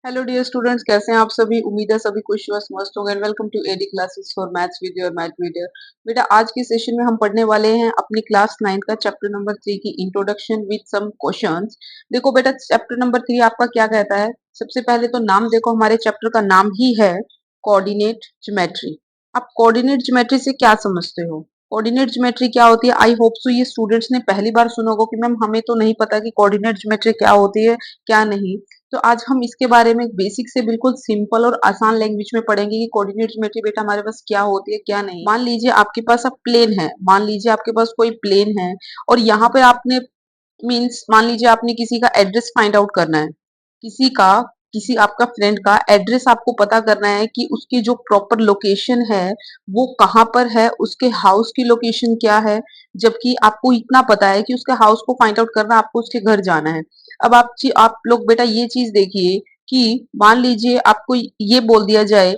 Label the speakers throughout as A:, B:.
A: Hello dear students, कैसे हैं आप सभी। उम्मीद है सभी खुश व मस्त होंगे। Welcome to AD classes for maths video और मैथ वीडियो। बेटा आज के सेशन में हम पढ़ने वाले हैं अपनी क्लास 9 का चैप्टर नंबर 3 की इंट्रोडक्शन विद सम क्वेश्चंस। देखो बेटा, चैप्टर नंबर 3 आपका क्या कहता है। सबसे पहले तो नाम देखो, हमारे चैप्टर का नाम ही है कोऑर्डिनेट ज्योमेट्री। आप कोऑर्डिनेट ज्योमेट्री से क्या समझते हो? कोऑर्डिनेट ज्योमेट्री क्या होती है? आई होप सो ये स्टूडेंट्स ने पहली बार सुना होगा कि मैम हमें तो नहीं पता कि कोऑर्डिनेट ज्योमेट्री क्या होती है क्या नहीं। तो आज हम इसके बारे में बेसिक से बिल्कुल सिंपल और आसान लैंग्वेज में पढ़ेंगे कि कोऑर्डिनेट ज्योमेट्री बेटा हमारे पास क्या होती है क्या नहीं। मान लीजिए आपके पास अब प्लेन है, मान लीजिए आपके पास कोई प्लेन है और यहाँ पे आपने मीन्स मान लीजिए आपने किसी का एड्रेस फाइंड आउट करना है। किसी का किसी आपका फ्रेंड का एड्रेस आपको पता करना है कि उसकी जो प्रॉपर लोकेशन है वो कहाँ पर है, उसके हाउस की लोकेशन क्या है। जबकि आपको इतना पता है कि उसके हाउस को फाइंड आउट करना, आपको उसके घर जाना है। अब आप लोग बेटा ये चीज देखिए कि मान लीजिए आपको ये बोल दिया जाए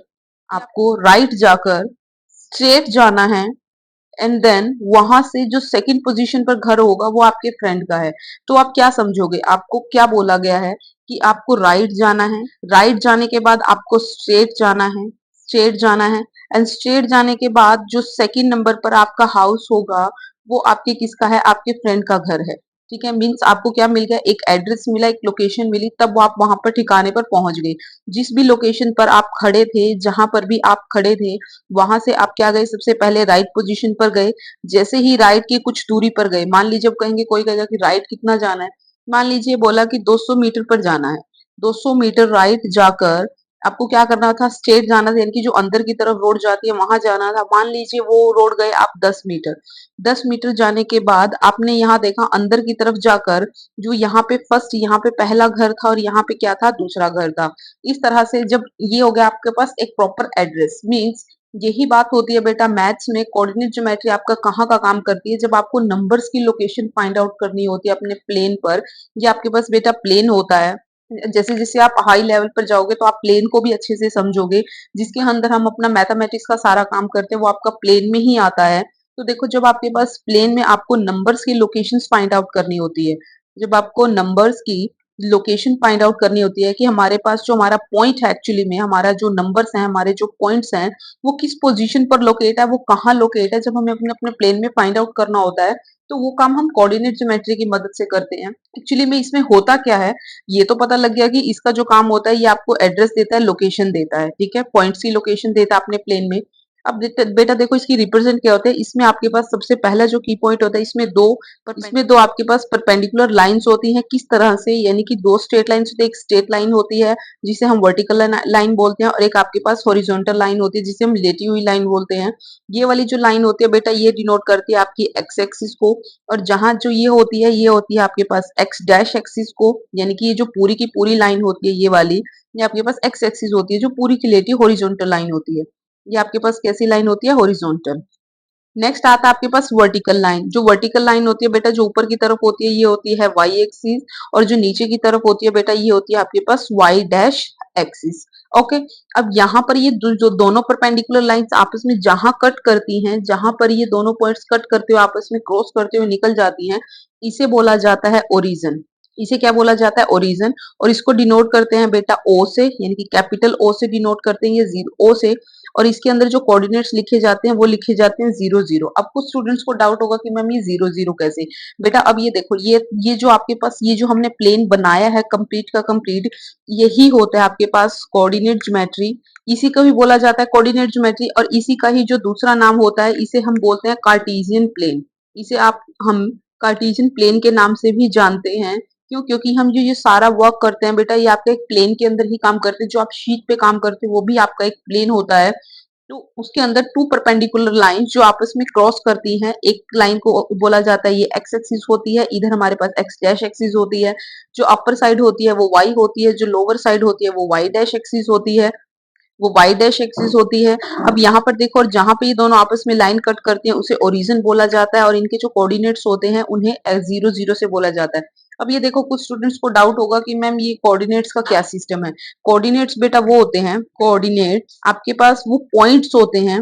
A: आपको राइट जाकर स्ट्रेट जाना है एंड देन वहां से जो सेकंड पोजीशन पर घर होगा वो आपके फ्रेंड का है। तो आप क्या समझोगे? आपको क्या बोला गया है कि आपको राइट जाना है, राइट जाने के बाद आपको स्ट्रेट जाना है, स्ट्रेट जाना है एंड स्ट्रेट जाने के बाद जो सेकंड नंबर पर आपका हाउस होगा वो आपके किसका है? आपके फ्रेंड का घर है। ठीक है, मीन्स आपको क्या मिल गया? एक एड्रेस मिला, एक लोकेशन मिली, तब वो आप वहां पर ठिकाने पर पहुंच गए। जिस भी लोकेशन पर आप खड़े थे, जहां पर भी आप खड़े थे, वहां से आप क्या गए? सबसे पहले राइट पोजीशन पर गए। जैसे ही राइट की कुछ दूरी पर गए, मान लीजिए अब कहेंगे, कोई कहेगा कि राइट कितना जाना है, मान लीजिए बोला कि 200 मीटर पर जाना है। 200 मीटर राइट जाकर आपको क्या करना था? स्ट्रेट जाना था, यानी कि जो अंदर की तरफ रोड जाती है वहां जाना था। मान लीजिए वो रोड गए आप 10 मीटर। 10 मीटर जाने के बाद आपने यहाँ देखा अंदर की तरफ जाकर जो यहाँ पे फर्स्ट, यहाँ पे पहला घर था और यहाँ पे क्या था? दूसरा घर था। इस तरह से जब ये हो गया आपके पास एक प्रॉपर एड्रेस, मीन्स यही बात होती है बेटा मैथ्स में। कोऑर्डिनेट ज्योमेट्री आपका कहाँ का काम करती है? जब आपको नंबर्स की लोकेशन फाइंड आउट करनी होती है अपने प्लेन पर। ये आपके पास बेटा प्लेन होता है। जैसे जैसे आप हाई लेवल पर जाओगे तो आप प्लेन को भी अच्छे से समझोगे। जिसके अंदर हम अपना मैथमेटिक्स का सारा काम करते हैं वो आपका प्लेन में ही आता है। तो देखो, जब आपके पास प्लेन में आपको नंबर्स की लोकेशंस फाइंड आउट करनी होती है, जब आपको नंबर्स की लोकेशन फाइंड आउट करनी होती है कि हमारे पास जो हमारा पॉइंट है, एक्चुअली में हमारा जो नंबर्स हैं, हमारे जो पॉइंट्स हैं, वो किस पोजीशन पर लोकेट है, वो कहाँ लोकेट है, जब हमें अपने अपने प्लेन में फाइंड आउट करना होता है तो वो काम हम कोऑर्डिनेट ज्योमेट्री की मदद से करते हैं। एक्चुअली में इसमें होता क्या है, ये तो पता लग गया कि इसका जो काम होता है ये आपको एड्रेस देता है, लोकेशन देता है। ठीक है, पॉइंट्स की लोकेशन देता है अपने प्लेन में। अब बेटा देखो इसकी रिप्रेजेंट क्या होता है। इसमें आपके पास सबसे पहला जो की पॉइंट होता है, इसमें दो आपके पास परपेंडिकुलर लाइंस होती हैं। किस तरह से? यानी कि दो स्ट्रेट लाइंस होती है। एक स्ट्रेट लाइन होती है जिसे हम वर्टिकल लाइन बोलते हैं और एक आपके पास हॉरिजॉन्टल लाइन होती है जिसे हम लेटी हुई लाइन बोलते हैं। ये वाली जो लाइन होती है बेटा ये डिनोट करती है आपकी एक्स एक्सिस को। और जहां जो ये होती है आपके पास एक्स डैश एक्सिस को। यानी कि ये जो पूरी की पूरी लाइन होती है ये वाली, ये आपके पास एक्स एक्सिस होती है जो पूरी की लेटी हॉरिजॉन्टल लाइन होती है। ये आपके पास कैसी लाइन होती है? हॉरिजॉन्टल। नेक्स्ट आता है आपके पास वर्टिकल लाइन। जो वर्टिकल लाइन होती है बेटा, जो ऊपर की तरफ होती है ये होती है वाई एक्सिस और जो नीचे की तरफ होती है बेटा ये होती है आपके पास वाई डैश एक्सिस। ओके, अब यहाँ पर ये जो दोनों परपेंडिकुलर लाइंस आपस में जहां कट करती हैं, जहां पर ये दोनों पॉइंट्स कट करते हुए आपस में क्रॉस करते हुए निकल जाती हैं, इसे बोला जाता है ओरिजन। इसे क्या बोला जाता है? ओरिजन। और इसको डिनोट करते हैं बेटा ओ से, यानी कि कैपिटल ओ से डिनोट करते हैं, ये जीरो ओ से। और इसके अंदर जो कोऑर्डिनेट्स लिखे जाते हैं वो लिखे जाते हैं 0 0। अब कुछ स्टूडेंट्स को डाउट होगा कि मैम ये 0 0 कैसे? बेटा अब ये देखो, ये जो आपके पास ये जो हमने प्लेन बनाया है कंप्लीट का कंप्लीट, यही होता है आपके पास कोऑर्डिनेट ज्योमेट्री। इसी को भी बोला जाता है कोऑर्डिनेट ज्योमेट्री। और इसी का ही जो दूसरा नाम होता है इसे हम बोलते हैं कार्टेशियन प्लेन। इसे आप हम कार्टेशियन प्लेन के नाम से भी जानते हैं। क्यों? क्योंकि हम जो ये सारा वर्क करते हैं बेटा ये आपके एक प्लेन के अंदर ही काम करते हैं। जो आप शीट पे काम करते हैं वो भी आपका एक प्लेन होता है। तो उसके अंदर टू परपेंडिकुलर लाइंस जो आपस में क्रॉस करती हैं, एक लाइन को बोला जाता है ये एक्स एक्सिस होती है, इधर हमारे पास एक्स डैश एक्सिस होती है। जो अपर साइड होती है वो वाई होती है, जो लोअर साइड होती है वो वाई डैश एक्सिस होती है, वो वाई डैश एक्सिस होती है। अब यहाँ पर देखो, और जहां पे ये दोनों आपस में लाइन कट करती हैं उसे ओरिजिन बोला जाता है और इनके जो कोऑर्डिनेट्स होते हैं उन्हें 0 0 से बोला जाता है। अब ये देखो, कुछ स्टूडेंट्स को डाउट होगा कि मैम ये कोऑर्डिनेट्स का क्या सिस्टम है। कोऑर्डिनेट्स बेटा वो होते हैं, कोऑर्डिनेट्स आपके पास वो पॉइंट्स होते हैं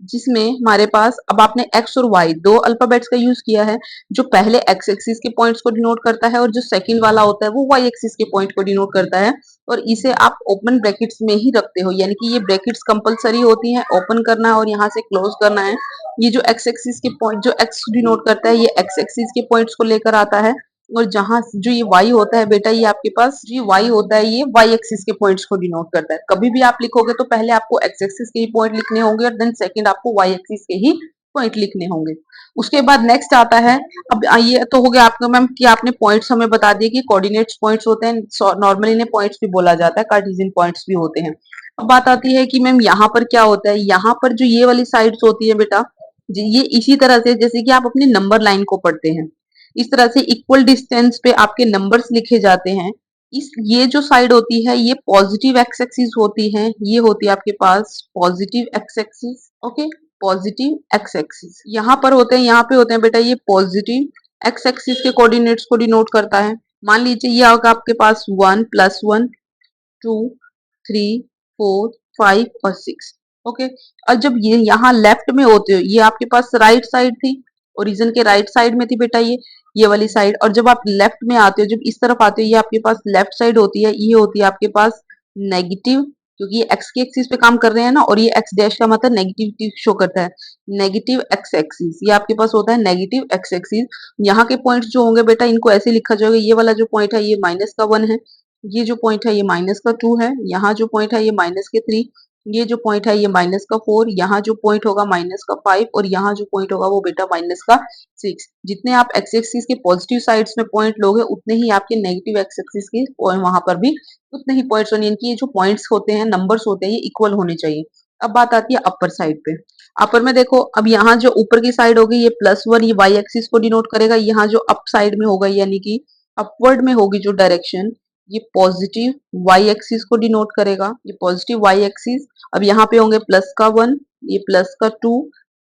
A: जिसमें हमारे पास अब आपने x और y दो अल्फाबेट्स का यूज किया है, जो पहले x एक्सिस के पॉइंट्स को डिनोट करता है और जो सेकंड वाला होता है वो y एक्सिस के पॉइंट को डिनोट करता है, और इसे आप ओपन ब्रैकेट्स में ही रखते हो, यानी कि ये ब्रैकेट्स कंपलसरी होती हैं, ओपन करना है और यहाँ से क्लोज करना है। ये जो x एक्सिस के पॉइंट जो x डिनोट करता है ये x एक्सिस के पॉइंट्स को लेकर आता है, और जहां जो ये y होता है बेटा, ये आपके पास जो ये y होता है ये y एक्सिस के पॉइंट्स को डिनोट करता है। कभी भी आप लिखोगे तो पहले आपको x एक्सिस के ही पॉइंट लिखने होंगे और देन सेकंड आपको y एक्सिस के ही पॉइंट लिखने होंगे। उसके बाद नेक्स्ट आता है, अब ये तो हो गया आपका मैम कि आपने पॉइंट्स हमें बता दिए कि कोऑर्डिनेट्स पॉइंट्स होते हैं, नॉर्मली इन्हें पॉइंट्स भी बोला जाता है, कार्टेशियन पॉइंट्स भी होते हैं। अब बात आती है कि मैम यहाँ पर क्या होता है, यहाँ पर जो ये वाली साइड्स होती है बेटा, ये इसी तरह से जैसे कि आप अपनी नंबर लाइन को पढ़ते हैं, इस तरह से इक्वल डिस्टेंस पे आपके नंबर्स लिखे जाते हैं। इस ये जो साइड होती है ये पॉजिटिव एक्स एक्सिस होती है, ये होती है आपके पास positive x axis. Okay, positive x axis यहाँ पर होते हैं, यहाँ पे होते हैं बेटा ये पॉजिटिव एक्स एक्सिस के कोऑर्डिनेट्स को डिनोट करता है। मान लीजिए ये होगा आपके पास 1 + 1 2 3 4 5 और 6। ओके, और जब ये यहाँ लेफ्ट में होते हो, ये आपके पास राइट साइड थी, ओरिजिन के राइट साइड में थी बेटा ये वाली साइड, और जब आप लेफ्ट में आते हो, जब इस तरफ आते हो, ये आपके पास लेफ्ट साइड होती है, ये होती है आपके पास नेगेटिव, क्योंकि ये एक्स के एक्सिस पे काम कर रहे हैं ना, और ये एक्स डैश का मतलब नेगेटिविटी शो करता है, नेगेटिव एक्स एक्सिस, ये आपके पास होता है नेगेटिव एक्स एक्सिस। यहाँ के पॉइंट्स जो होंगे बेटा इनको ऐसे लिखा जाएगा, ये वाला जो पॉइंट है ये -1 है, ये जो पॉइंट है ये -2 है, यहाँ जो पॉइंट है ये -3, ये जो पॉइंट है ये -4, यहाँ जो पॉइंट होगा -5, और यहाँ जो पॉइंट होगा वो बेटा -6। जितने आप एक्स एक्सिस के पॉजिटिव साइड्स में पॉइंट लोगे उतने ही आपके नेगेटिव एक्स एक्सिस के वहां पर भी उतने ही पॉइंट्स होने, इनकी ये जो पॉइंट्स होते हैं, नंबर्स होते हैं, ये इक्वल होने चाहिए। अब बात आती है अपर साइड पे। अपर में देखो, अब यहाँ जो ऊपर की साइड होगी ये +1, ये वाई एक्सिस को डिनोट करेगा, यहाँ जो अप साइड में होगा यानी कि अपवर्ड में होगी जो डायरेक्शन, ये पॉजिटिव वाई एक्सिस को डिनोट करेगा, ये पॉजिटिव वाई एक्सिस। अब यहाँ पे होंगे +1, ये +2,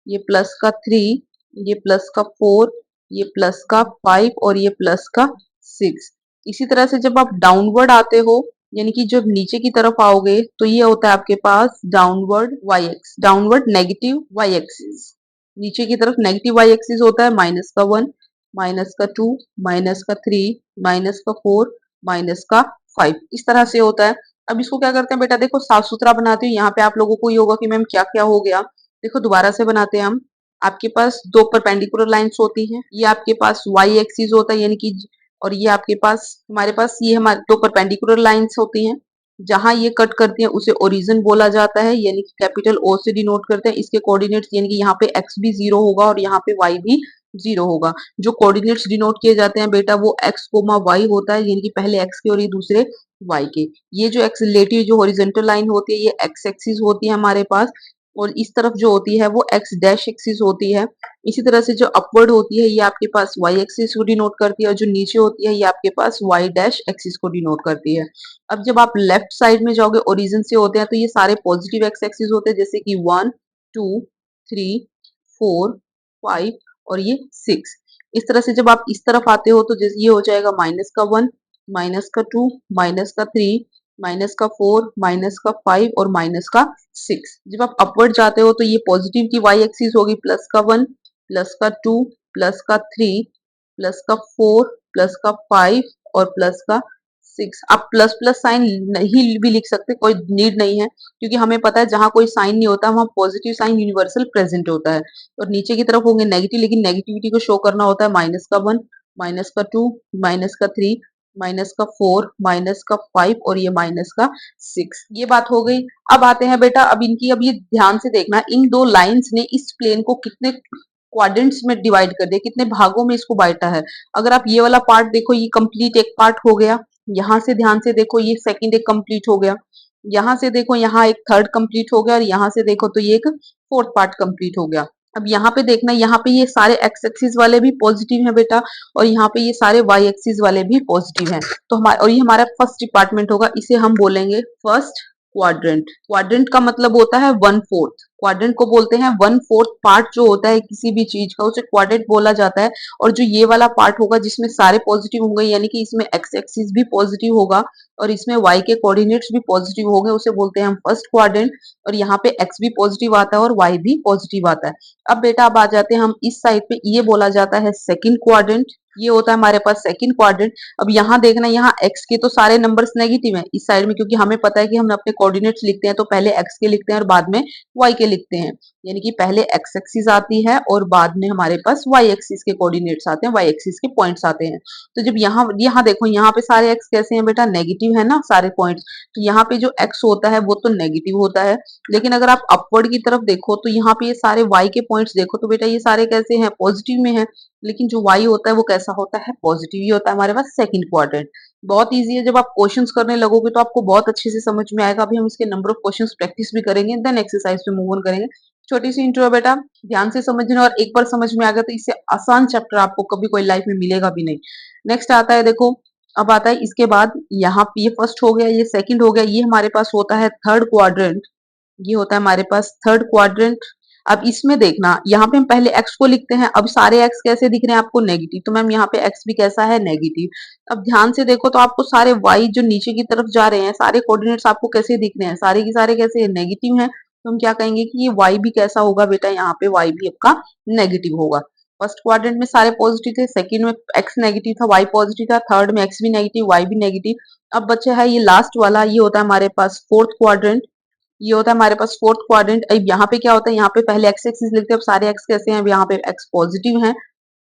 A: ये +3, ये +4, ये +5 और ये +6। इसी तरह से जब आप डाउनवर्ड आते हो, यानी कि जब नीचे की तरफ आओगे, तो ये होता है आपके पास downward y x, downward negative y axis. नीचे की तरफ नेगेटिव वाई एक्सिस होता है -1, -2, -3, -4, -5, इस तरह से होता है। अब इसको क्या करते हैं बेटा, देखो साफ सुथरा बनाते हैं। यहाँ पे आप लोगों को ये होगा कि मैम क्या क्या हो गया, देखो दोबारा से बनाते हैं हम। आपके पास दो परपेंडिकुलर लाइंस होती हैं, ये आपके पास वाई एक्सिस होता है, यानी कि और ये आपके पास हमारे पास ये हमारे दो परपेंडिकुलर लाइंस होती हैं, जहां ये कट करती हैं उसे ओरिजिन बोला जाता है, यानी कि कैपिटल ओ से डिनोट करते हैं। इसके कोऑर्डिनेट्स यानी कि यहाँ पे एक्स भी 0 होगा और यहाँ पे वाई भी 0 होगा। जो कोऑर्डिनेट्स डिनोट किए जाते हैं बेटा वो एक्स कोमा वाई होता है, यानी कि पहले एक्स के और ये दूसरे वाई के। ये जो एक्स रिलेटिव जो हॉरिजॉन्टल लाइन होती है ये एक्स एक्सिस होती है हमारे पास, और इस तरफ जो होती है वो एक्स डैश एक्सिस होती है। इसी तरह से जो अपवर्ड होती है ये आपके पास वाई एक्सिस को डिनोट करती है, और जो नीचे होती है ये आपके पास वाई डैश एक्सिस को डिनोट करती है। अब जब आप लेफ्ट साइड में जाओगे, ओरिजिन से होते हैं, तो ये सारे पॉजिटिव एक्स एक्सिस होते हैं, जैसे कि 1 2 3 4 5 और ये 6। इस तरह से जब आप इस तरफ आते हो तो जैसे ये हो जाएगा -1, -2, -3, -4, -5 और -6। जब आप अपवर्ड जाते हो तो ये पॉजिटिव की वाई एक्सिस होगी +1, +2, +3, +4, +5 और +6। आप प्लस प्लस साइन नहीं भी लिख सकते, कोई नीड नहीं है, क्योंकि हमें पता है जहां कोई साइन नहीं होता वहां पॉजिटिव साइन यूनिवर्सल प्रेजेंट होता है। और नीचे की तरफ होंगे नेगेटिव, लेकिन नेगेटिविटी को शो करना होता है -1, -2, -3, -4, -5 और ये -6। ये बात हो गई। अब आते हैं बेटा, अब इनकी अब ये ध्यान से देखना, इन दो लाइंस ने इस प्लेन को कितने क्वाड्रेंट्स में डिवाइड कर दिया, कितने भागों में इसको बांटा है। अगर आप ये वाला पार्ट देखो, ये कंप्लीट एक पार्ट हो गया। यहाँ से ध्यान से देखो, ये सेकंड एक कंप्लीट हो गया। यहाँ से देखो, यहाँ एक थर्ड कंप्लीट हो गया, और यहाँ से देखो तो ये एक फोर्थ पार्ट कंप्लीट हो गया। अब यहाँ पे देखना, यहाँ पे ये सारे एक्स एक्सिस वाले भी पॉजिटिव हैं बेटा, और यहाँ पे ये सारे वाई एक्सिस वाले भी पॉजिटिव हैं। तो हमारा, और ये हमारा फर्स्ट डिपार्टमेंट होगा, इसे हम बोलेंगे फर्स्ट क्वाड्रेंट। क्वाड्रेंट का मतलब होता है वन फोर्थ। क्वाड्रेंट को बोलते हैं वन फोर्थ पार्ट जो होता है किसी भी चीज का, उसे क्वाड्रेंट बोला जाता है। और जो ये वाला पार्ट होगा जिसमें सारे पॉजिटिव होंगे, यानी कि इसमें एक्स एक्सिस भी पॉजिटिव होगा और इसमें वाई के कोऑर्डिनेट्स भी पॉजिटिव होंगे, उसे बोलते हैं हम फर्स्ट क्वाड्रेंट। और यहाँ पे एक्स भी पॉजिटिव आता है और वाई भी पॉजिटिव आता है। अब बेटा अब आ जाते हैं हम इस साइड पे, ये बोला जाता है सेकंड क्वाड्रेंट। ये होता है हमारे पास सेकंड क्वाड्रेंट। अब यहाँ देखना, यहाँ x के तो सारे नंबर्स नेगेटिव हैं इस साइड में, क्योंकि हमें पता है कि हम अपने कोऑर्डिनेट्स लिखते हैं तो पहले x के लिखते हैं और बाद में y के लिखते हैं। यानी कि पहले x एक्सिस आती है और बाद में हमारे पास y एक्सिस के कोऑर्डिनेट्स आते हैं, y एक्सिस के पॉइंट्स आते हैं। तो जब यहाँ यहाँ देखो, यहाँ पे सारे x कैसे हैं बेटा, नेगेटिव है ना सारे पॉइंट्स। तो यहाँ पे जो x होता है वो तो नेगेटिव होता है। लेकिन अगर आप अपवर्ड की तरफ देखो तो यहाँ पे ये सारे y के पॉइंट्स देखो तो बेटा ये सारे कैसे हैं, पॉजिटिव में है। लेकिन जो y होता है वो कैसा होता है, पॉजिटिव ही होता है हमारे पास सेकंड क्वाड्रेंट। बहुत इजी है, जब आप क्वेश्चंस करने लगोगे तो आपको बहुत अच्छे से समझ में आएगा। अभी हम इसके नंबर ऑफ क्वेश्चंस प्रैक्टिस भी करेंगे, देन एक्सरसाइज पे मूव ऑन करेंगे। छोटी सी इंट्रो है बेटा, ध्यान से समझना, और एक बार समझ में आ गया तो इससे आसान चैप्टर आपको कभी कोई लाइफ में मिलेगा भी नहीं। नेक्स्ट आता है, देखो अब आता है इसके बाद, यहाँ पे ये फर्स्ट हो गया, ये सेकंड हो गया, ये हमारे पास होता है थर्ड क्वाड्रेंट। ये होता है हमारे पास थर्ड क्वाड्रेंट। अब इसमें देखना, यहाँ पे हम पहले x को लिखते हैं। अब सारे x कैसे दिख रहे हैं आपको, नेगेटिव, तो मैम यहाँ पे x भी कैसा है, नेगेटिव। अब ध्यान से देखो तो आपको सारे y जो नीचे की तरफ जा रहे हैं, सारे कोऑर्डिनेट्स आपको कैसे दिख रहे हैं, सारे के सारे कैसे नेगेटिव हैं। तो हम क्या कहेंगे कि ये y भी कैसा होगा बेटा, यहाँ पे y भी आपका नेगेटिव होगा। फर्स्ट क्वाड्रेंट में सारे पॉजिटिव थे, सेकंड में x नेगेटिव था, y पॉजिटिव था, थर्ड में x भी नेगेटिव, y भी नेगेटिव। अब बच्चा है ये लास्ट वाला, ये होता है हमारे पास फोर्थ क्वाड्रेंट। ये होता है हमारे पास फोर्थ क्वाड्रेंट। अब यहाँ पे क्या होता है, यहाँ पे पहले एक्स एक्सिस लिखते हैं, अब सारे एक्स कैसे हैं, अब यहाँ पे एक्स पॉजिटिव हैं,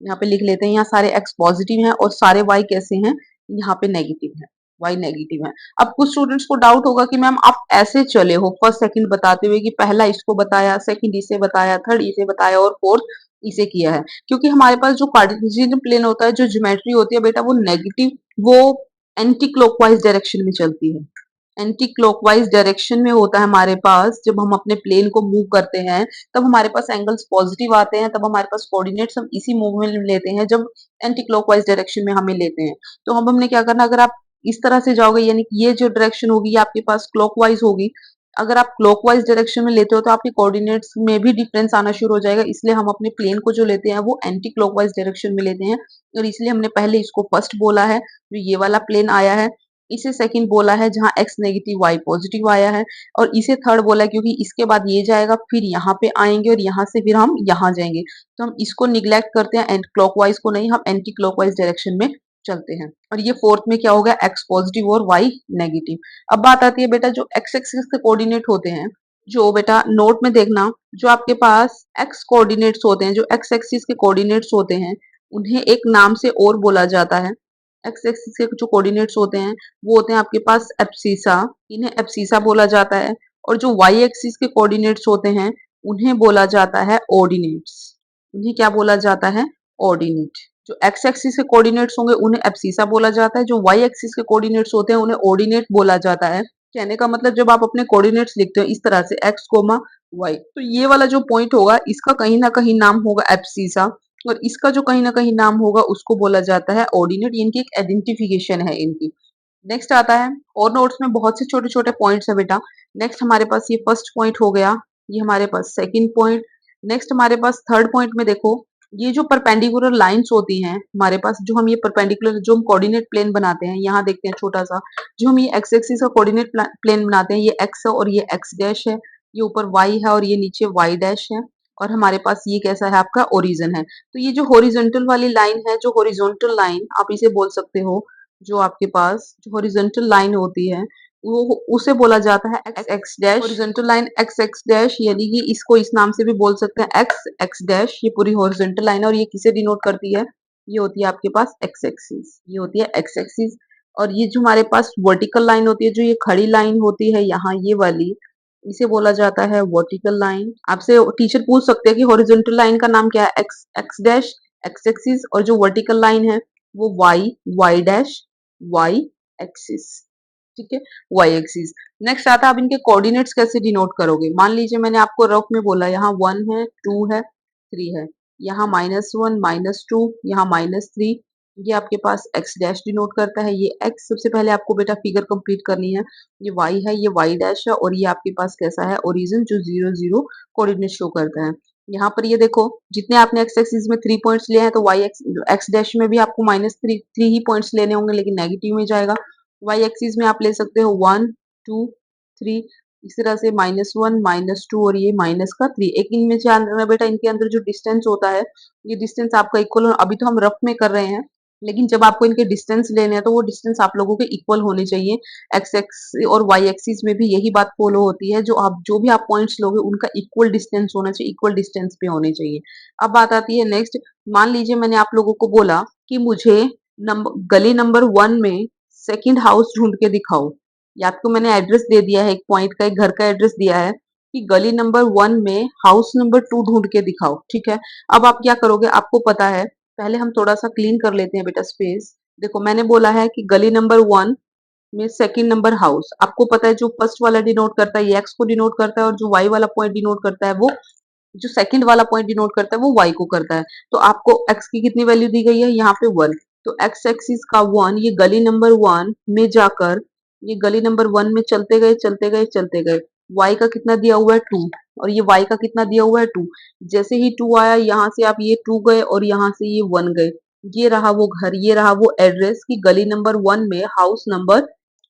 A: यहाँ पे लिख लेते हैं, यहाँ सारे एक्स पॉजिटिव हैं और सारे वाई कैसे हैं, यहाँ पे नेगेटिव है, वाई नेगेटिव है। अब कुछ स्टूडेंट्स को डाउट होगा कि मैम आप ऐसे चले हो फर्स्ट सेकंड बताते हुए कि पहला इसको बताया, सेकंड इसे बताया, थर्ड इसे बताया और फोर्थ इसे किया है। क्योंकि हमारे पास जो कार्टेशियन प्लेन होता है, जो ज्योमेट्री होती है बेटा, वो नेगेटिव, वो एंटी क्लॉकवाइज डायरेक्शन में चलती है। एंटी क्लॉकवाइज डायरेक्शन में होता है हमारे पास, जब हम अपने प्लेन को मूव करते हैं तब हमारे पास एंगल्स पॉजिटिव आते हैं, तब हमारे पास कोऑर्डिनेट्स हम इसी मूवमेंट में लेते हैं जब एंटी क्लॉकवाइज डायरेक्शन में हमें लेते हैं। तो अब हमने क्या करना, अगर आप इस तरह से जाओगे, यानी कि ये जो डायरेक्शन होगी ये आपके पास क्लॉकवाइज होगी। अगर आप क्लॉकवाइज डायरेक्शन में लेते हो तो आपके कोऑर्डिनेट्स में भी डिफरेंस आना शुरू हो जाएगा, इसलिए हम अपने प्लेन को जो लेते हैं वो एंटी क्लॉकवाइज डायरेक्शन में लेते हैं। और इसलिए हमने पहले इसको फर्स्ट बोला है, जो ये वाला प्लेन आया है। इसे सेकंड बोला है जहां x नेगेटिव y पॉजिटिव आया है। और इसे थर्ड बोला है क्योंकि इसके बाद ये जाएगा, फिर यहाँ पे आएंगे और यहाँ से फिर हम यहाँ जाएंगे। तो हम इसको निग्लेक्ट करते हैं, एंटी क्लॉकवाइज को नहीं, हम एंटी क्लॉकवाइज डायरेक्शन में चलते हैं। और ये फोर्थ में क्या होगा, x पॉजिटिव और y नेगेटिव। अब बात आती है बेटा, जो x एक्सिस के कोऑर्डिनेट होते हैं, जो बेटा नोट में देखना, जो आपके पास x कोऑर्डिनेट्स होते हैं, जो x एक्सिस के कोऑर्डिनेट्स होते हैं, उन्हें एक नाम से और बोला जाता है। एक्स एक्सिस के जो कोऑर्डिनेट्स होते हैं वो होते हैं आपके पास एब्सिसा, इन्हें एब्सिसा बोला जाता है। और जो वाई एक्सिस के कोऑर्डिनेट्स होते हैं उन्हें बोला जाता है ऑर्डिनेट्स। उन्हें क्या बोला जाता है, ऑर्डिनेट। जो एक्स एक्सिस के कोऑर्डिनेट्स होंगे उन्हें एब्सिसा बोला जाता है, जो वाई एक्सिस के कोऑर्डिनेट्स होते हैं उन्हें ऑर्डिनेट बोला जाता है। कहने का मतलब, जब आप अपने कोऑर्डिनेट्स लिखते हो इस तरह से एक्स कोमा वाई, तो ये वाला जो पॉइंट होगा इसका कहीं ना कहीं नाम होगा एब्सिसा, और इसका जो कहीं ना कहीं नाम होगा उसको बोला जाता है ऑर्डिनेट। इनकी एक आइडेंटिफिकेशन है इनकी। नेक्स्ट आता है, और नोट्स में बहुत से छोटे छोटे पॉइंट्स है बेटा। नेक्स्ट हमारे पास ये फर्स्ट पॉइंट हो गया, ये हमारे पास सेकंड पॉइंट। नेक्स्ट हमारे पास थर्ड पॉइंट में देखो, ये जो परपेंडिकुलर लाइंस होती हैं हमारे पास, जो हम ये परपेंडिकुलर जो हम कोऑर्डिनेट प्लेन बनाते हैं, यहाँ देखते हैं छोटा सा, जो हम ये एक्स एक्सिस का कोऑर्डिनेट प्लेन बनाते हैं, ये एक्स है और ये एक्स डैश है, ये ऊपर वाई है और ये नीचे वाई डैश है। और हमारे पास ये कैसा है, आपका ओरिजिन है। तो ये जो हॉरिजॉन्टल वाली लाइन है, जो हॉरिजॉन्टल लाइन आप इसे बोल सकते हो, जो आपके पास जो हॉरिजॉन्टल लाइन होती है वो उसे बोला जाता है X X dash. Horizontal line x X dash, यानी कि इसको इस नाम से भी बोल सकते हैं एक्स एक्स डैश। ये पूरी हॉरिजॉन्टल लाइन है और ये किसे डिनोट करती है, ये होती है आपके पास एक्स एक्सिस, ये होती है एक्स एक्सिस। और ये जो हमारे पास वर्टिकल लाइन होती है, जो ये खड़ी लाइन होती है यहाँ ये वाली, इसे बोला जाता है वर्टिकल लाइन। आपसे टीचर पूछ सकते हैं कि हॉरिजॉन्टल लाइन का नाम क्या है, X X dash X axis, और जो वर्टिकल लाइन है वो Y Y dash Y axis. ठीक है, वाई एक्सिस। नेक्स्ट आता है, आप इनके कोऑर्डिनेट्स कैसे डिनोट करोगे। मान लीजिए मैंने आपको रफ में बोला, यहाँ 1 है, 2 है, 3 है, यहाँ -1 -2, यहाँ -3, ये आपके पास x डैश डिनोट करता है। ये x सबसे पहले आपको बेटा फिगर कंप्लीट करनी है। ये y है, ये y डैश है और ये आपके पास कैसा है ओरिजिन जो 0 0 कोऑर्डिनेट शो करता है। यहाँ पर ये देखो जितने आपने x एक्सिस में 3 पॉइंट्स लिए हैं तो y x डैश में भी आपको -3 ही पॉइंट्स लेने होंगे लेकिन नेगेटिव में जाएगा। y एक्सिस में आप ले सकते हो 1 2 3 इस तरह से -1 -2 और ये -3। एक इनमें से अंदर बेटा इनके अंदर जो डिस्टेंस होता है ये डिस्टेंस आपका इक्वल अभी तो हम रफ में कर रहे हैं लेकिन जब आपको इनके डिस्टेंस लेने हैं तो वो डिस्टेंस आप लोगों के इक्वल होने चाहिए। एक्स एक्स और वाई एक्सिस में भी यही बात फॉलो होती है जो भी आप पॉइंट्स लोगे उनका इक्वल डिस्टेंस होना चाहिए, इक्वल डिस्टेंस पे होने चाहिए। अब बात आती है नेक्स्ट, मान लीजिए मैंने आप लोगों को बोला कि मुझे गली नंबर 1 में सेकंड हाउस ढूंढ के दिखाओ। या आपको मैंने एड्रेस दे दिया है, एक पॉइंट का एक घर का एड्रेस दिया है कि गली नंबर 1 में हाउस नंबर 2 ढूंढ के दिखाओ। ठीक है, अब आप क्या करोगे, आपको पता है पहले हम थोड़ा सा क्लीन कर लेते हैं बेटा स्पेस। देखो मैंने बोला है कि गली नंबर 1 में सेकंड नंबर हाउस, आपको पता है जो फर्स्ट वाला डिनोट करता है ये एक्स को डिनोट करता है और जो वाई वाला पॉइंट डिनोट करता है वो जो सेकंड वाला पॉइंट डिनोट करता है वो वाई को करता है। तो आपको एक्स की कितनी वैल्यू दी गई है यहाँ पे 1। तो एक्स एक्सिस का 1 ये गली नंबर 1 में जाकर ये गली नंबर 1 में चलते गए चलते गए चलते गए। वाई का कितना दिया हुआ है 2 और ये वाई का कितना दिया हुआ है 2। जैसे ही 2 आया यहाँ से आप ये 2 गए और यहाँ से ये 1 गए। ये रहा वो घर, ये रहा वो एड्रेस की गली नंबर 1 में हाउस नंबर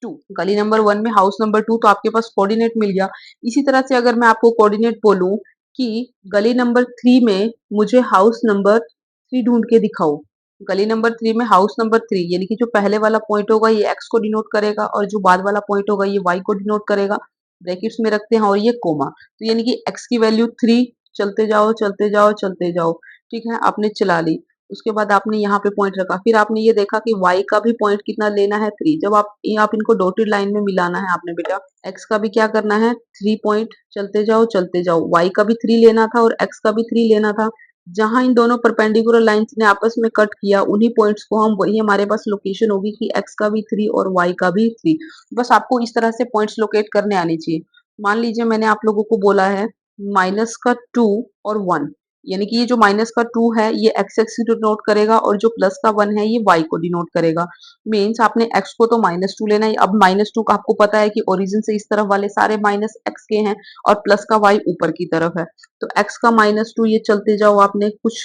A: 2। गली नंबर 1 में हाउस नंबर 2 तो आपके पास कोऑर्डिनेट मिल गया। इसी तरह से अगर मैं आपको कोऑर्डिनेट बोलूं कि गली नंबर 3 में मुझे हाउस नंबर 3 ढूंढ के दिखाओ। गली नंबर 3 में हाउस नंबर 3 यानी कि जो पहले वाला पॉइंट होगा ये एक्स को डिनोट करेगा और जो बाद वाला पॉइंट होगा ये वाई को डिनोट करेगा। ब्रैकेट्स में रखते हैं और ये कोमा। तो यानी कि एक्स की वैल्यू 3, चलते जाओ चलते जाओ चलते जाओ। ठीक है, आपने चला ली। उसके बाद आपने यहाँ पे पॉइंट रखा, फिर आपने ये देखा कि y का भी पॉइंट कितना लेना है 3। जब आप इनको डॉटेड लाइन में मिलाना है आपने बेटा। x का भी क्या करना है 3 पॉइंट, चलते जाओ चलते जाओ। y का भी 3 लेना था और x का भी 3 लेना था। जहां इन दोनों परपेंडिकुलर लाइंस ने आपस में कट किया उन्हीं पॉइंट्स को हम वही हमारे पास लोकेशन होगी कि x का भी 3 और y का भी 3। बस आपको इस तरह से पॉइंट्स लोकेट करने आनी चाहिए। मान लीजिए मैंने आप लोगों को बोला है माइनस का 2 और 1, यानी कि ये जो माइनस का 2 है ये x एक्सिस डिनोट करेगा और जो प्लस का 1 है ये y को डिनोट करेगा। मीन्स आपने x को तो -2 लेना है। अब -2 का आपको पता है कि ओरिजिन से इस तरफ वाले सारे माइनस x के हैं और प्लस का y ऊपर की तरफ है। तो x का -2 ये चलते जाओ, आपने कुछ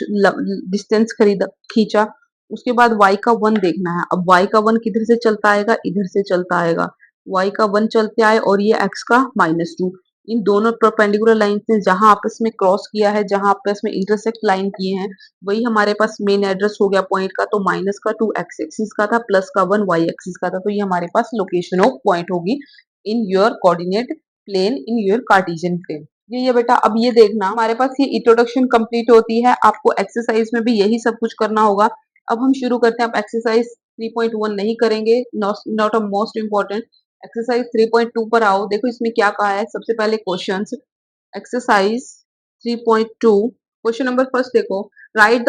A: डिस्टेंस खींचा। उसके बाद y का 1 देखना है। अब y का 1 किधर से चलता आएगा, इधर से चलता आएगा। y का 1 चलते आए और ये x का -2। इन दोनों परपेंडिकुलर लाइन ने जहां आपस में क्रॉस किया है, जहां आपस में इंटरसेक्ट लाइन किए हैं, वही हमारे पास मेन एड्रेस हो गया पॉइंट का। तो माइनस का 2 एक्स एक्सिस का था, प्लस का 1 वाई एक्सिस का था। तो ये हमारे पास लोकेशन ऑफ पॉइंट होगी in your coordinate plane, in your Cartesian plane. ये बेटा अब ये देखना हमारे पास ये इंट्रोडक्शन कंप्लीट होती है। आपको एक्सरसाइज में भी यही सब कुछ करना होगा। अब हम शुरू करते हैं। अब एक्सरसाइज 3.1 नहीं करेंगे, not a most important. Exercise 3.2 पर आओ। देखो इसमें क्या कहा है। सबसे पहले questions, exercise 3.2 question number first देखो। Right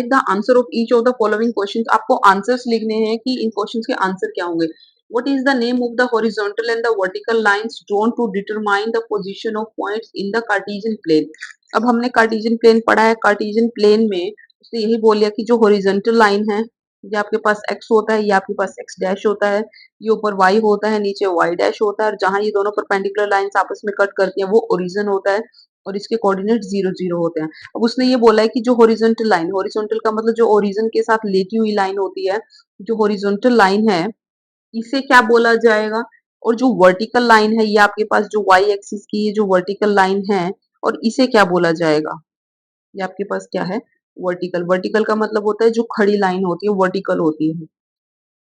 A: the answer of each of the following questions. आपको आंसर्स लिखने हैं कि इन क्वेश्चंस के आंसर क्या होंगे। What is the name of the horizontal and the vertical lines drawn to determine the position of points in the Cartesian plane. अब हमने कार्टेशियन प्लेन पढ़ा है। कार्टेशियन प्लेन में उसने यही बोल दिया कि जो हॉरिजॉन्टल लाइन है ये आपके पास x होता है, ये आपके पास x डैश होता है, ये ऊपर y होता है, नीचे y डैश होता है और जहां ये दोनों परपेंडिकुलर लाइंस आपस में कट करती हैं वो ओरिजिन होता है और इसके कोऑर्डिनेट 0 0 होते हैं। अब उसने ये बोला है कि जो हॉरिजॉन्टल लाइन, हॉरिजॉन्टल का मतलब जो ओरिजिन के साथ लेटी हुई लाइन होती है, जो हॉरिजॉन्टल लाइन है इसे क्या बोला जाएगा। और जो वर्टिकल लाइन है ये आपके पास जो y एक्सिस की ये जो वर्टिकल लाइन है और इसे क्या बोला जाएगा। ये आपके पास क्या है वर्टिकल। वर्टिकल का मतलब होता है जो खड़ी लाइन होती है वर्टिकल होती है।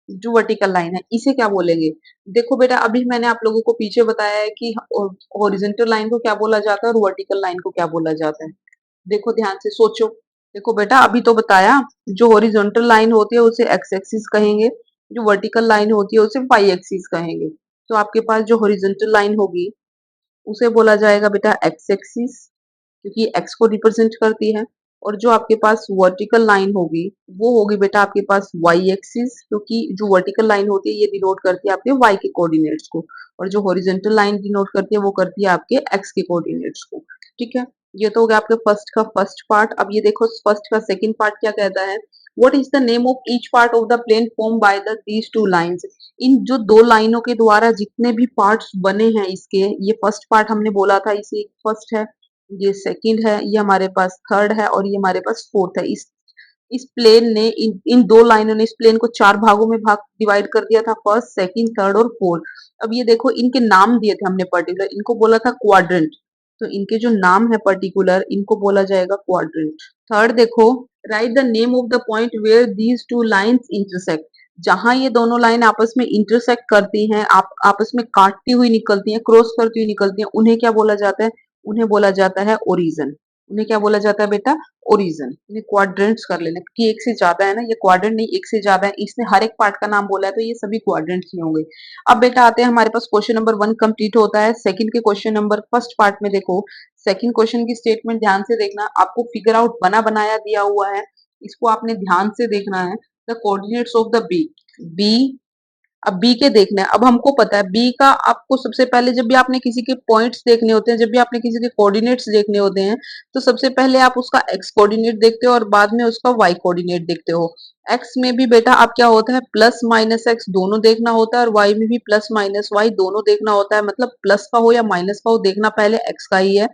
A: जो वर्टिकल लाइन है इसे क्या बोलेंगे। देखो बेटा अभी मैंने आप लोगों को पीछे बताया है कि हॉरिजॉन्टल लाइन को क्या बोला जाता है और वर्टिकल लाइन को क्या बोला जाता है। देखो ध्यान से सोचो। देखो बेटा अभी तो बताया जो हॉरिजॉन्टल लाइन होती है उसे एक्स एक्सिस कहेंगे, जो वर्टिकल लाइन होती है उसे वाई एक्सिस कहेंगे। तो आपके पास जो हॉरिजॉन्टल लाइन होगी उसे बोला जाएगा बेटा एक्स एक्सिस क्योंकि एक्स को रिप्रेजेंट करती है। और जो आपके पास वर्टिकल लाइन होगी वो होगी बेटा आपके पास वाई एक्सिस क्योंकि जो वर्टिकल लाइन होती है ये डिनोट करती है आपके वाई के कोऑर्डिनेट्स को और जो हॉरिजॉन्टल लाइन डिनोट करती है वो करती है आपके एक्स के कोऑर्डिनेट्स को। ठीक है, ये तो हो गया आपके फर्स्ट का फर्स्ट पार्ट। अब ये देखो फर्स्ट का सेकंड पार्ट क्या कहता है। What is the name of each part of the plane form by the these two lines. इन जो दो लाइनों के द्वारा जितने भी पार्ट्स बने हैं इसके, ये फर्स्ट पार्ट हमने बोला था, इसे फर्स्ट है, ये सेकंड है, ये हमारे पास थर्ड है और ये हमारे पास फोर्थ है। इस प्लेन ने इन दो लाइनों ने इस प्लेन को चार भागों में भाग डिवाइड कर दिया था, फर्स्ट, सेकंड, थर्ड और फोर्थ। अब ये देखो इनके नाम दिए थे हमने पर्टिकुलर, इनको बोला था क्वाड्रेंट, तो इनके जो नाम है पर्टिकुलर इनको बोला जाएगा क्वाड्रेंट। थर्ड देखो, right the name of the point where these two lines intersect. जहां ये दोनों लाइन आपस में इंटरसेक्ट करती हैं, आपस में काटती हुई निकलती हैं, क्रॉस करती हुई निकलती हैं, उन्हें क्या बोला जाता है? उन्हें बोला जाता है ओरिजन। उन्हें क्या बोला जाता है बेटा? ओरिजन। इन्हें क्वाड्रेंट्स कर लेना, क्योंकि एक से ज्यादा है ना, ये क्वाड्रेंट नहीं, एक से ज्यादा है, इसने हर एक पार्ट का नाम बोला है, तो ये सभी क्वाड्रेंट्स ही होंगे। अब बेटा आते हैं हमारे पास क्वेश्चन नंबर 1 कंप्लीट होता है। सेकंड के क्वेश्चन नंबर फर्स्ट पार्ट में देखो, सेकंड क्वेश्चन की स्टेटमेंट ध्यान से देखना, आपको फिगर आउट बना बनाया दिया हुआ है, इसको आपने ध्यान से देखना है। The coordinates of the B, B, अब बी के देखना है। अब हमको पता है बी का, आपको सबसे पहले जब भी आपने किसी के पॉइंट्स देखने होते हैं, जब भी आपने किसी के कोऑर्डिनेट्स देखने होते हैं, तो सबसे पहले आप उसका एक्स कोऑर्डिनेट देखते हो और बाद में उसका वाई कोऑर्डिनेट देखते हो। एक्स में भी बेटा आप क्या होता है, प्लस माइनस एक्स दोनों देखना होता है, और वाई में भी प्लस माइनस वाई दोनों देखना होता है। मतलब प्लस का हो या माइनस का हो, देखना पहले एक्स का ही है,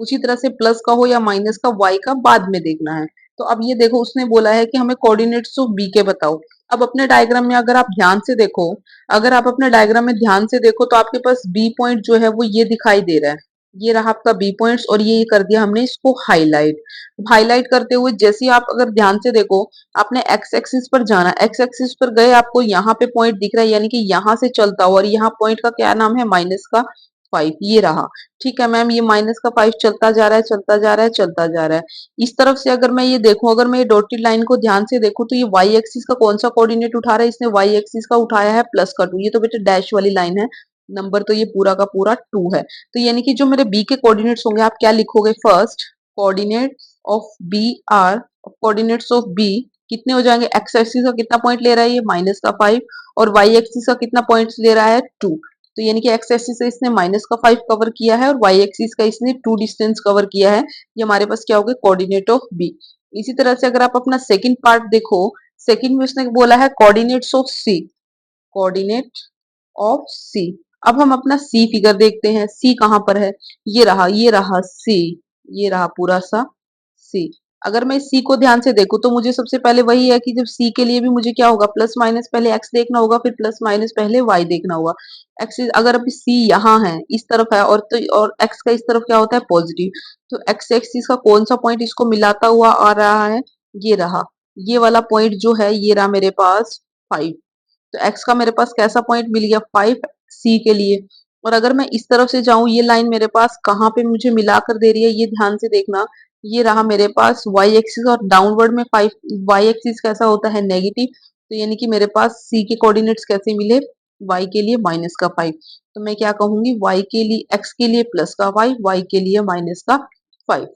A: उसी तरह से प्लस का हो या माइनस का, वाई का बाद में देखना है। तो अब ये देखो, उसने बोला है कि हमें कोऑर्डिनेट्स ऑफ बी के बताओ। अब अपने डायग्राम में अगर आप ध्यान से देखो, अगर आप अपने डायग्राम में ध्यान से देखो, तो आपके पास बी पॉइंट जो है वो ये दिखाई दे रहा है, ये रहा आपका बी पॉइंट्स, और ये कर दिया हमने इसको हाईलाइट। हाईलाइट करते हुए जैसे ही आप अगर ध्यान से देखो, आपने एक्स एक्सिस पर जाना, एक्स एक्सिस पर गए, आपको यहाँ पे पॉइंट दिख रहा है, यानी कि यहाँ से चलता हुआ, और यहाँ पॉइंट का क्या नाम है, -5, ये रहा। ठीक है मैम, ये -5 चलता जा रहा है, चलता जा रहा है, चलता जा रहा है। इस तरफ से अगर मैं ये देखूं, अगर मैं ये डॉटेड लाइन को ध्यान से देखूं, तो ये वाई एक्सिस का कौन सा कोऑर्डिनेट उठा रहा है? इसने वाई एक्सिस का उठाया है +2। ये तो बेटा डैश वाली लाइन है, नंबर तो ये पूरा का पूरा 2 है। तो यानी कि जो मेरे बी के कोऑर्डिनेट्स होंगे, आप क्या लिखोगे? First, coordinates of B are, coordinates of B कितने हो जाएंगे? एक्स एक्सिस का कितना पॉइंट ले रहा है ये? -5, और वाई एक्सिस का कितना पॉइंट्स ले रहा है? 2। तो यानी कि एक्स एक्सिस से इसने -5 कवर किया है, और वाई एक्सिस का इसने 2 डिस्टेंस कवर किया है। ये हमारे पास क्या हो गया? Coordinate of B. इसी तरह से अगर आप अपना सेकंड पार्ट देखो, सेकंड में उसने बोला है coordinates of C, coordinate of C. अब हम अपना सी फिगर देखते हैं, सी कहां पर है? ये रहा, ये रहा सी, ये रहा पूरा सा सी। अगर मैं सी को ध्यान से देखूं, तो मुझे सबसे पहले वही है कि जब सी के लिए भी मुझे क्या होगा, प्लस माइनस पहले एक्स देखना होगा, फिर प्लस माइनस पहले वाई देखना होगा। एक्स अगर अभी सी यहाँ है, इस तरफ है, और एक्स का इस तरफ क्या होता है? पॉजिटिव। तो एक्स एक्सिस का कौन सा पॉइंट इसको मिलाता हुआ आ रहा है? ये रहा, ये वाला पॉइंट जो है, ये रहा मेरे पास 5। तो x का मेरे पास कैसा पॉइंट मिल गया? 5 c के लिए। और अगर मैं इस तरफ से जाऊं, ये लाइन मेरे पास कहाँ पे मुझे मिलाकर दे रही है, ये ध्यान से देखना। ये रहा मेरे पास y एक्सिस, और डाउनवर्ड में 5, y एक्सिस कैसा होता है? नेगेटिव। तो यानी कि मेरे पास c के कोऑर्डिनेट्स कैसे मिले? y के लिए -5। तो मैं क्या कहूंगी? y के लिए, x के लिए प्लस का y के लिए -5।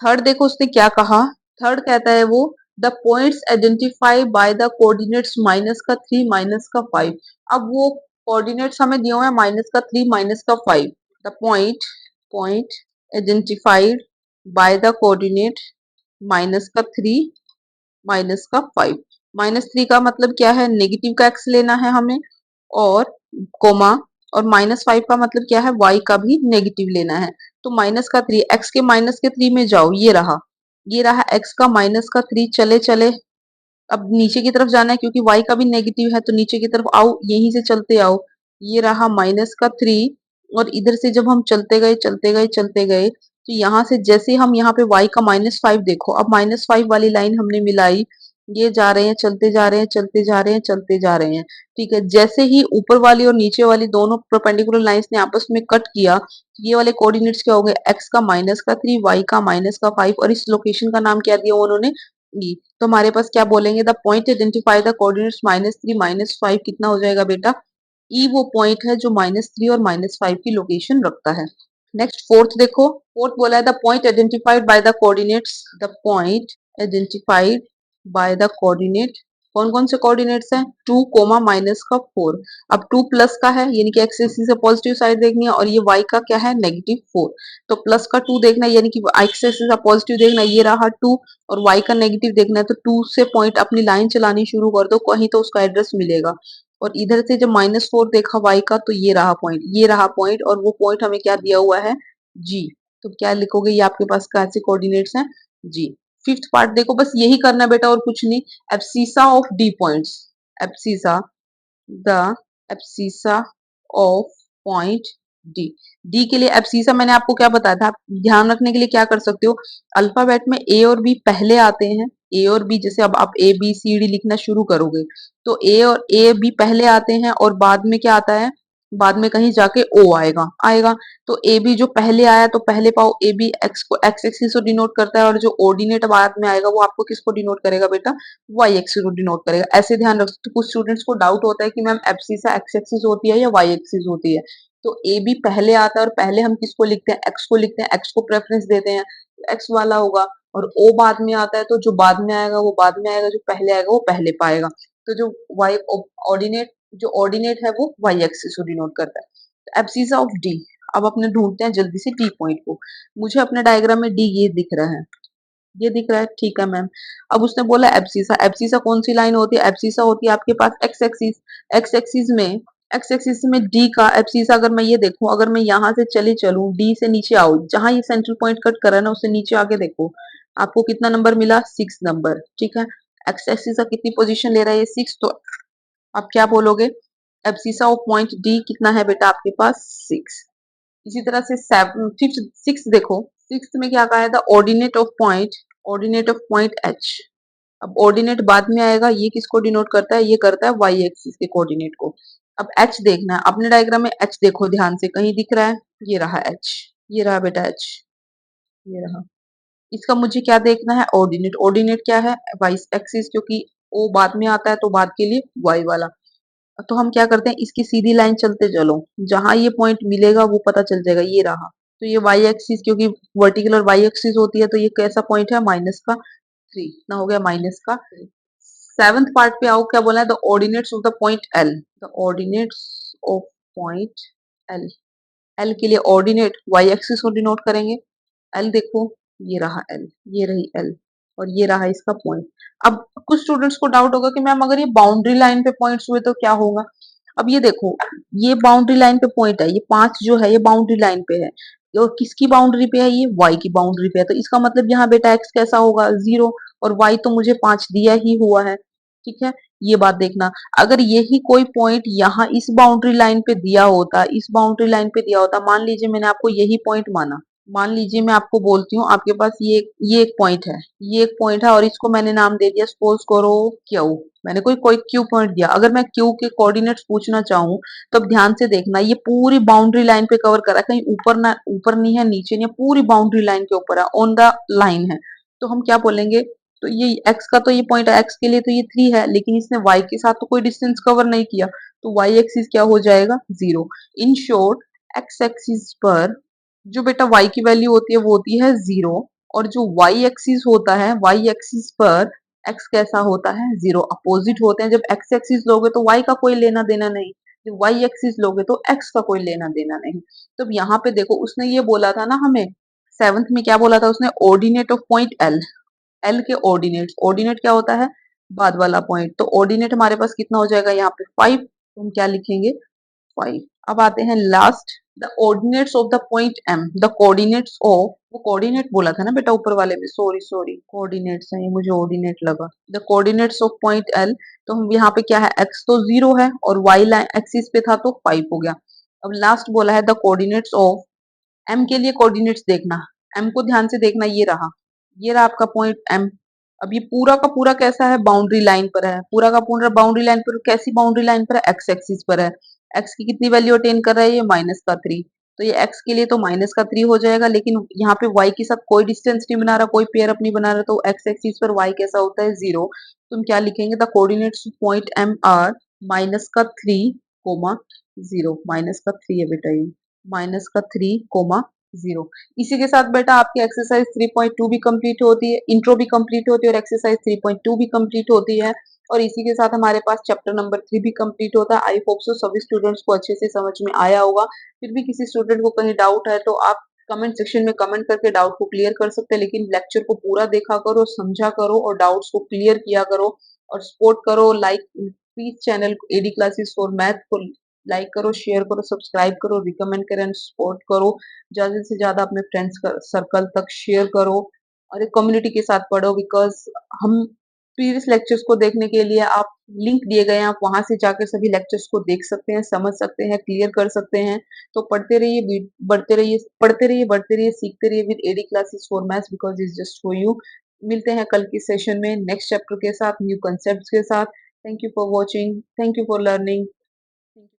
A: थर्ड देखो उसने क्या कहा, थर्ड कहता है वो, the points identify by the coordinates -3 -5। अब वो कोऑर्डिनेट्स हमें दिए हुए हैं -3 -5। The point, point identified by the coordinate -3 -5। -3 का मतलब क्या है? नेगेटिव का एक्स लेना है हमें, और कोमा, और -5 का मतलब क्या है? y का भी नेगेटिव लेना है। तो -3, x के -3 में जाओ, ये रहा, ये रहा x का -3, चले चले, अब नीचे की तरफ जाना है, क्योंकि y का भी नेगेटिव है, तो नीचे की तरफ आओ, यहीं से चलते आओ, ये रहा -3। और इधर से जब हम चलते गए, चलते गए, चलते गए, तो यहाँ से जैसे हम यहाँ पे y का -5 देखो, अब -5 वाली लाइन हमने मिलाई, ये जा रहे हैं, चलते जा रहे हैं, चलते जा रहे हैं, चलते जा रहे हैं। ठीक है, जैसे ही ऊपर वाली और नीचे वाली दोनों परपेंडिकुलर लाइंस ने आपस में कट किया, ये वाले कोऑर्डिनेट्स क्या हो गए? x का -3, y का -5, और इस लोकेशन का नाम क्या दिया उन्होंने? ई। तो हमारे पास क्या बोलेंगे? The point identify the coordinates -3 -5, कितना हो जाएगा बेटा? ई वो पॉइंट है जो -3 और -5 की लोकेशन रखता है। नेक्स्ट फोर्थ देखो, फोर्थ बोला है the point identified by the coordinates, the point identified by the coordinate कौन कौन से कोऑर्डिनेट्स हैं, 2 कोमा माइनस का 4। अब 2 प्लस का है यानी कि एक्स एक्सिस से पॉजिटिव साइड देखनी है, और ये y का क्या है नेगेटिव 4। तो प्लस का 2 देखना है यानी कि एक्स एक्सिस से पॉजिटिव देखना है, ये रहा 2, और y का नेगेटिव देखना है तो 2 से पॉइंट अपनी लाइन चलानी शुरू कर दो, कहीं तो उसका एड्रेस मिलेगा। और इधर से जब -4 देखा y का तो ये रहा पॉइंट, ये रहा पॉइंट, और वो पॉइंट हमें क्या दिया हुआ है g। तो क्या लिखोगे, ये आपके पास कैसे कोऑर्डिनेट्स हैं g। फिफ्थ पार्ट देखो, बस यही करना है बेटा और कुछ नहीं। Abscissa of D points, abscissa, the abscissa of point D. D के लिए एब्सिसा मैंने आपको क्या बताया था, आप ध्यान रखने के लिए क्या कर सकते हो, अल्फाबेट में ए और बी पहले आते हैं। ए और बी, जैसे अब आप ए बी सी डी लिखना शुरू करोगे तो ए और ए बी पहले आते हैं, और बाद में क्या आता है, बाद में कहीं जाके ओ आएगा आएगा। तो ए बी जो पहले आया तो पहले पाओ, ए बी एक्स को एक्स एक्सिस को डिनोट करता है, और जो ऑर्डिनेट बाद में आएगा वो आपको किसको डिनोट करेगा बेटा, वाई एक्सिस को डिनोट करेगा। ऐसे ध्यान रख, तो कुछ स्टूडेंट्स को डाउट होता है कि मैम एब्सिसा एक्स एक्सिस होती है या वाई एक्सिस होती है। तो ए बी पहले आता है, और पहले हम किसको लिखते हैं, एक्स को लिखते हैं, एक्स को प्रेफरेंस देते हैं, एक्स वाला होगा। और ओ बाद में आता है, तो जो बाद में आएगा वो बाद में आएगा, जो पहले आएगा वो पहले पाएगा। तो जो वाई ऑर्डिनेट, जो ऑर्डिनेट है वो वाई एक्सिस को डिनोट करता है। एब्सिसा ऑफ डी, अब अपने ढूंढते हैं जल्दी से डी पॉइंट को। मुझे अपने डायग्राम में डी ये दिख रहा है, ये दिख रहा है, ठीक है मैम। अब उसने बोला एब्सिसा, एब्सिसा कौन सी लाइन होती है, एब्सिसा होती है आपके पास एक्स एक्सिस। एक्स एक्सिस में, एक्स एक्सिस में डी का एब्सिसा अगर मैं ये देखूं, अगर मैं यहाँ से चली चलूं, डी से नीचे आओ, जहां ये सेंट्रल पॉइंट कट कर रहा है ना उससे नीचे आके देखो, आपको कितना नंबर मिला, 6 नंबर, ठीक है। एक्स एक्सिस का कितनी पोजीशन ले रहा है, ये 6, तो आप क्या बोलोगे, एब्सिसा ऑफ पॉइंट डी कितना है बेटा आपके पास, 6। इसी तरह से सेवन फिफ्थ सिक्स देखो, सिक्स में क्या कहा था, ordinate of point, ordinate of point H. अब ऑर्डिनेट बाद में आएगा, ये किसको डिनोट करता है, ये करता है वाई एक्सिस के कोऑर्डिनेट को। अब एच देखना है, अपने डायग्राम में एच देखो ध्यान से, कहीं दिख रहा है, ये रहा एच, ये रहा बेटा एच, ये रहा। इसका मुझे क्या देखना है, ऑर्डिनेट, ऑर्डिनेट क्या है, वाई एक्सिस, क्योंकि ओ बाद में आता है तो बाद के लिए वाई वाला। तो हम क्या करते हैं, इसकी सीधी लाइन चलते चलो, जहां ये पॉइंट मिलेगा वो पता चल जाएगा, ये रहा। तो ये वाई एक्सिस, क्योंकि वर्टिकल और वाई एक्सिस होती है, तो ये कैसा पॉइंट है, -3, ना हो गया -3। सेवंथ पार्ट पे आओ, क्या बोला है, the ordinates of the point L, the ordinates of point L. L के लिए ऑर्डिनेट वाई एक्सिस को डिनोट करेंगे। एल देखो, ये रहा एल, ये रही एल, और ये रहा इसका पॉइंट। अब कुछ स्टूडेंट्स को डाउट होगा कि मैम अगर ये बाउंड्री लाइन पे पॉइंट्स हुए तो क्या होगा। अब ये देखो, ये बाउंड्री लाइन पे पॉइंट है, ये 5 जो है ये बाउंड्री लाइन पे है, और किसकी बाउंड्री पे है, ये वाई की बाउंड्री पे है। तो इसका मतलब यहाँ बेटा एक्स कैसा होगा, 0, और वाई तो मुझे 5 दिया ही हुआ है, ठीक है। ये बात देखना, अगर यही कोई पॉइंट यहाँ इस बाउंड्री लाइन पे दिया होता, इस बाउंड्री लाइन पे दिया होता, मान लीजिए मैंने आपको यही पॉइंट माना, मान लीजिए मैं आपको बोलती हूँ आपके पास ये एक पॉइंट है, ये एक पॉइंट है, और इसको मैंने नाम दे दिया, सपोज करो क्यू। मैंने कोई कोई क्यू पॉइंट दिया, अगर मैं क्यू के कोऑर्डिनेट्स पूछना चाहूँ तो अब ध्यान से देखना, ये पूरी बाउंड्री लाइन पे कवर करा, कहीं ऊपर ना, ऊपर नहीं है नीचे नहीं है, पूरी बाउंड्री लाइन के ऊपर है, ऑन द लाइन है। तो हम क्या बोलेंगे, तो ये एक्स का तो ये पॉइंट है, एक्स के लिए तो ये 3 है, लेकिन इसने वाई के साथ तो कोई डिस्टेंस कवर नहीं किया, तो वाई एक्सिस क्या हो जाएगा, 0। इन शॉर्ट, एक्स एक्सिस पर जो बेटा y की वैल्यू होती है वो होती है 0, और जो y एक्सिस होता है, y एक्सिस पर x कैसा होता है, 0। अपोजिट होते हैं, जब x एक्सिस लोगे तो y का कोई लेना देना नहीं, जब y एक्सिस लोगे तो x का कोई लेना देना नहीं। तो अब यहाँ पे देखो, उसने ये बोला था ना हमें, सेवंथ में क्या बोला था उसने, ordinate of point L. L के ऑर्डिनेट, ऑर्डिनेट क्या होता है, बाद वाला पॉइंट। तो ऑर्डिनेट हमारे पास कितना हो जाएगा यहाँ पे 5, तो हम क्या लिखेंगे, 5। अब आते हैं last, the coordinates of the point M, the coordinates of, वो कोऑर्डिनेट बोला था ना बेटा ऊपर वाले में, सॉरी सॉरी कोऑर्डिनेट्स है, ये मुझे ऑर्डिनेट लगा, the coordinates of point L. तो हम यहाँ पे क्या है, एक्स तो 0 है, और वाई लाइन एक्सिस पे था तो 5 हो गया। अब लास्ट बोला है द कोऑर्डिनेट्स ऑफ, एम के लिए कोऑर्डिनेट्स देखना, एम को ध्यान से देखना, ये रहा आपका पॉइंट एम। अब ये पूरा का पूरा कैसा है, बाउंड्री लाइन पर है, पूरा का पूरा बाउंड्री लाइन पर, कैसी बाउंड्री लाइन पर है, एक्स एक्सिस पर है। एक्स की कितनी वैल्यू अटेन कर रहा है, ये -3। तो ये एक्स के लिए तो -3 हो जाएगा, लेकिन यहाँ पे वाई के साथ कोई डिस्टेंस नहीं बना रहा, कोई पेयर अप नहीं बना रहा, तो एक्स एक्सिस पर वाई कैसा होता है, 0। तुम क्या लिखेंगे, the coordinates point M are -3, 0, -3 है बेटा, ये -3, 0। इसी के साथ बेटा आपकी एक्सरसाइज 3.2 भी कंप्लीट होती है, इंट्रो भी कंप्लीट होती है, और एक्सरसाइज 3.2 भी कंप्लीट होती है। और इसी के साथ हमारे पास चैप्टर नंबर 3 भी कंप्लीट होता है। आई होप सो सभी स्टूडेंट्स को अच्छे से समझ में आया होगा। फिर भी किसी स्टूडेंट को कहीं डाउट है तो आप कमेंट सेक्शन में कमेंट करके डाउट को क्लियर कर सकते हैं, लेकिन लेक्चर को पूरा देखा करो, समझा करो और डाउट्स को क्लियर किया करो और सपोर्ट करो। Like please channel AD classes for math को लाइक करो, शेयर करो, सब्सक्राइब करो, रिकमेंड करें एंड सपोर्ट करो। ज्यादा से ज्यादा अपने फ्रेंड्स सर्कल तक शेयर करो और एक कम्युनिटी के साथ पढ़ो, बिकॉज हम प्रीवियस लेक्चर्स को देखने के लिए आप लिंक दिए गए हैं, आप वहां से जाकर सभी लेक्चर्स को देख सकते हैं, समझ सकते हैं, क्लियर कर सकते हैं। तो पढ़ते रहिए, बढ़ते रहिए, पढ़ते रहिए, बढ़ते रहिए, सीखते रहिए with AD classes for maths, because is just for you. मिलते हैं कल की सेशन में नेक्स्ट चैप्टर के साथ, न्यू कंसेप्ट के साथ। Thank you for watching, thank you for learning.